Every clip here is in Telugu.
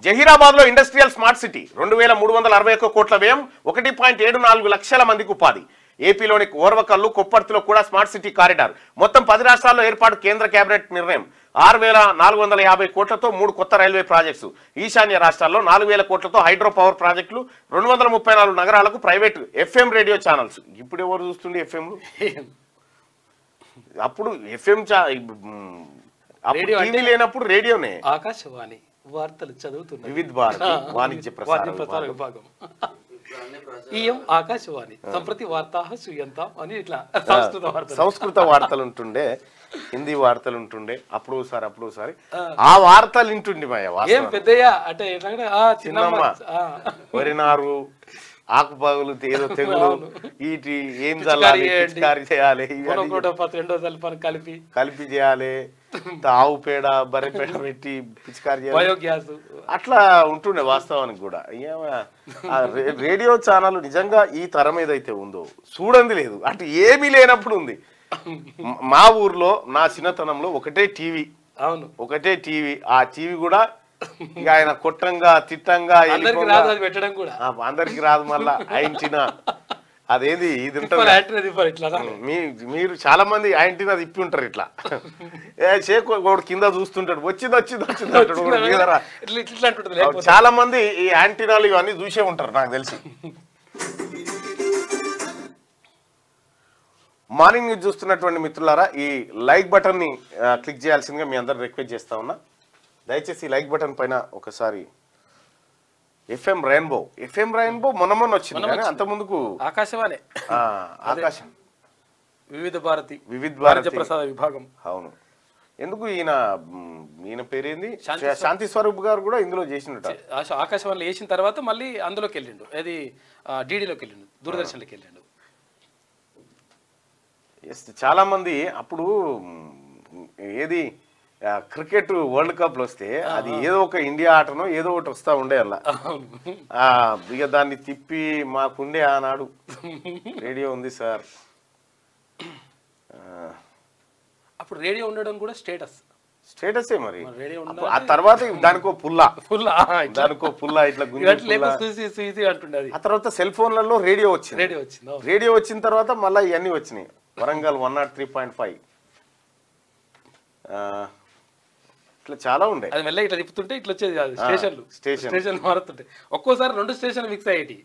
జహీరాబాద్ లో ఇండస్ట్రియల్ స్మార్ట్ సిటీ 2361 కోట్ల వ్యయం 1.74 లక్షల మందికి ఉపాధి. ఏపీలోని ఓర్వకల్లు కొప్పర్తిలో కూడా స్మార్ట్ సిటీ కారిడార్. మొత్తం 10 రాష్ట్రాల్లో ఏర్పాటు కేంద్ర కేబినెట్ నిర్ణయం. 6450 కోట్లతో 3 కొత్త రైల్వే ప్రాజెక్ట్స్. ఈశాన్య రాష్ట్రాల్లో 4000 కోట్లతో హైడ్రో పవర్ ప్రాజెక్టులు. 234 నగరాలకు ప్రైవేట్ ఎఫ్ఎం రేడియో ఛానల్స్. ఇప్పుడు ఎవరు చూస్తుండే ఎఫ్ఎంలు? అప్పుడు ఎఫ్ఎం టీవీ లేనప్పుడు రేడియోనే. ఆకాశవాణి వార్తలు చదువుతున్నారు. వివిధ భారతి వాణిజ్య ప్రసార విభాగం. ఈయం ఆకాశవాణి సంప్రతి వార్తా సుయంతం అని ఇట్లా సంస్కృత వార్తలు ఉంటుండే, హిందీ వార్తలు ఉంటుండే. అప్పుడు ఒకసారి ఆ వార్తలు వింటుండే. ఏం పెద్దయ్యా అంటే చిన్నమ్మ వరినారు ఆకుపాగులు ఏదో తెగులు వీటి ఏం చల్లాలి, పిచికారి చేయాలి, కలిపి చేయాలి, ఆవు పేడ బర్రె పేడ పెట్టి పిచికారి చేయాలి, అట్లా ఉంటుండే వాస్తవానికి కూడా. రేడియో ఛానల్ నిజంగా ఈ తరం ఏదైతే ఉందో చూడండి లేదు, అటు ఏమీ లేనప్పుడు ఉంది. మా ఊర్లో నా చిన్నతనంలో ఒకటే టీవీ. అవును, ఒకటే టీవీ. ఆ టీవీ కూడా ఇక ఆయన కొట్టంగా తిట్టంగా పెట్టడం కూడా అందరికి రాదు. మళ్ళా ఆయింటినా అదేది ఇది ఉంటుంది. మీరు చాలా మంది ఆయింటినా తిప్పి ఉంటారు ఇట్లా. చేకోడు కింద చూస్తుంటాడు, వచ్చింది అంటాడు. చాలా మంది ఈ యాంటీనాలు ఇవన్నీ చూసే ఉంటారు నాకు తెలిసి. మార్నింగ్ న్యూస్ చూస్తున్నటువంటి మిత్రులారా, ఈ లైక్ బటన్ ని క్లిక్ చేయాల్సిందిగా మీ అందరు రిక్వెస్ట్ చేస్తా ఉన్నా. దయచేసి లైక్ బటన్ పైన ఒకసారి ఎఫ్ఎం రెయిన్బో మొన్న వచ్చింది కానీ అంత ముందుకు ఆకాశవాణి ఆకాశం వివిధ భారతి ప్రసాద విభాగం. అవును. ఎందుకు ఈయన పేరేంది, శాంతి స్వరూప్ గారు కూడా ఇందులో చేసినట్టు. ఆకాశవాణిలో వేసిన తర్వాత మళ్ళీ అందులోకి వెళ్ళిండు, అది డిడిలోకి వెళ్ళిండు, దూరదర్శన్లోకి వెళ్ళిండు. చాలా మంది అప్పుడు ఏది క్రికెట్ వరల్డ్ కప్ లో వస్తే అది ఏదో ఒక ఇండియా ఆటనో ఏదో ఒకటి వస్తా ఉండే అలా. ఇక దాన్ని తిప్పి మాకుండే ఆనాడు రేడియో ఉంది సార్. అప్పుడు రేడియో ఉండడం కూడా స్టేటసే మరి. ఆ తర్వాత దానికో పుల్లా ఇట్లా అంటుండే. ఆ తర్వాత సెల్ ఫోన్లలో రేడియో వచ్చిన తర్వాత మళ్ళీ ఇవన్నీ వచ్చినాయి. వరంగల్ 103.5 ఇట్లా చాలా ఉండే. అది మెల్ల ఇట్లా తిప్పుతుంటే ఇట్లా వచ్చేది కాదు, స్టేషన్లు మారుతుంటే ఒక్కోసారి 2 స్టేషన్లు మిక్స్ అయ్యేటి.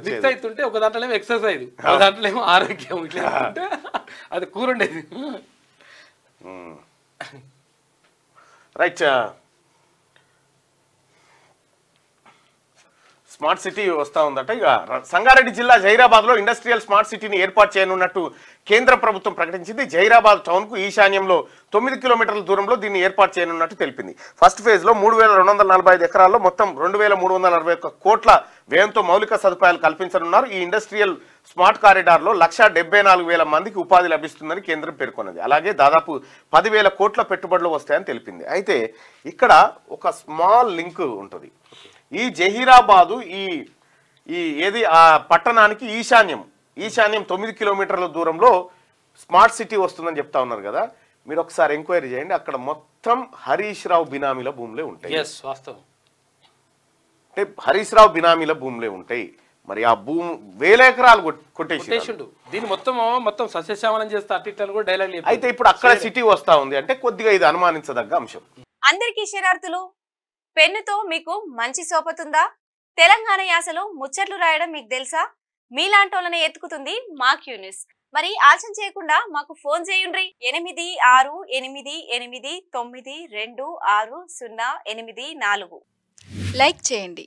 మిక్స్ అవుతుంటే ఒక దాంట్లో ఏమో ఎక్సర్సైజ్, ఒక దాంట్లో ఏమో ఆరోగ్యం, ఇట్లా అది కూరుండేది. రైట్. స్మార్ట్ సిటీ వస్తా ఉందట. ఇక సంగారెడ్డి జిల్లా జహీరాబాద్ లో ఇండస్ట్రియల్ స్మార్ట్ సిటీని ఏర్పాటు చేయనున్నట్టు కేంద్ర ప్రభుత్వం ప్రకటించింది. జహీరాబాద్ టౌన్ కు ఈశాన్యంలో 9 కిలోమీటర్ల దూరంలో దీన్ని ఏర్పాటు చేయనున్నట్టు తెలిపింది. ఫస్ట్ ఫేజ్ లో 3245 ఎకరాల్లో మొత్తం 2341 కోట్ల వ్యయంతో మౌలిక సదుపాయాలు కల్పించనున్నారు. ఈ ఇండస్ట్రియల్ స్మార్ట్ కారిడార్ లో 174,000 మందికి ఉపాధి లభిస్తుందని కేంద్రం పేర్కొన్నది. అలాగే దాదాపు 10,000 కోట్ల పెట్టుబడులు వస్తాయని తెలిపింది. అయితే ఇక్కడ ఒక స్మాల్ లింక్ ఉంటుంది. ఈ జహీరాబాదు ఈ ఏది ఆ పట్టణానికి ఈశాన్యం 9 కిలోమీటర్ల దూరంలో స్మార్ట్ సిటీ వస్తుందని చెప్తా ఉన్నారు కదా. మీరు ఒకసారి ఎంక్వైరీ చేయండి. అక్కడ మొత్తం హరీష్ రావు బినామీల భూములే ఉంటాయి. అంటే హరీష్ రావు బినామీల భూములే ఉంటాయి. మరి ఆ భూమి 1000 ఎకరాలు కొట్టేసిండు. దీన్ని మొత్తం సస్యశ్యామలం చేస్తే అట్టిట్లని కూడా డైలాగ్. అయితే ఇప్పుడు అక్కడ సిటీ వస్తా ఉంది అంటే కొద్దిగా ఇది అనుమానించదగ్గ అంశం. అందరికీ శరణార్థులు. పెన్నుతో మీకు మంచి సోపతుందా? తెలంగాణ యాసలో ముచ్చట్లు రాయడం మీకు తెలుసా? మీలాంటోళ్ళని ఎత్తుకుతుంది మా క్యూ న్యూస్. మరి ఆలస్యం చేయకుండా మాకు ఫోన్ చేయండి. 8688892608. లైక్ చేయండి.